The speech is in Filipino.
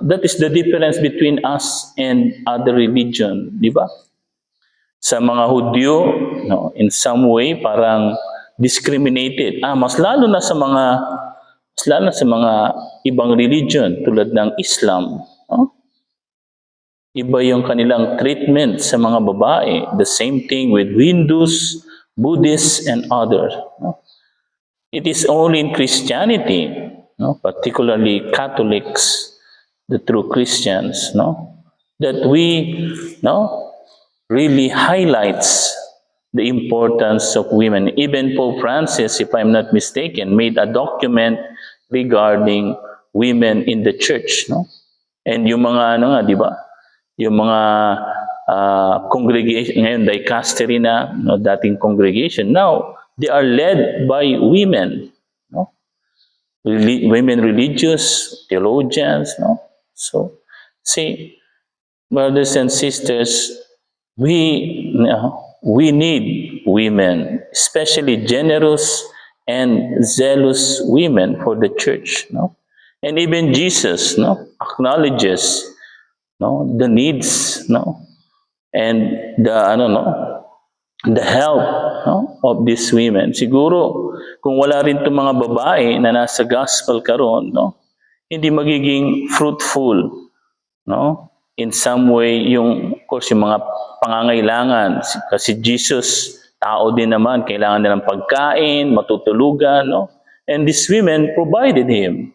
That is the difference between us and other religion, di ba? Sa mga Hudyo, no, in some way parang discriminated. Mas lalo na sa mga ibang religion tulad ng Islam, no? Iba yung kanilang treatment sa mga babae. The same thing with Hindus, Buddhists, and others. No? It is only in Christianity, no, particularly Catholics, the true Christians, no, that we, no, really highlights the importance of women. Even Pope Francis, if I'm not mistaken, made a document regarding women in the church, no? And yung mga di ba? Yung mga congregation ngayon, dicastery na, no, dating congregation, now they are led by women, no? Women religious, theologians, no? So, see, brothers and sisters, we need women, especially generous and zealous women for the church, no? And even Jesus, no, acknowledges, no, the needs, no, and the help, no, of these women. Siguro kung wala rin itong mga babae na nasa gospel karon, no, hindi magiging fruitful, no, in some way yung, of course, yung mga pangangailangan. Kasi Jesus, tao din naman, kailangan nilang pagkain, matutulugan, no? And these women provided him.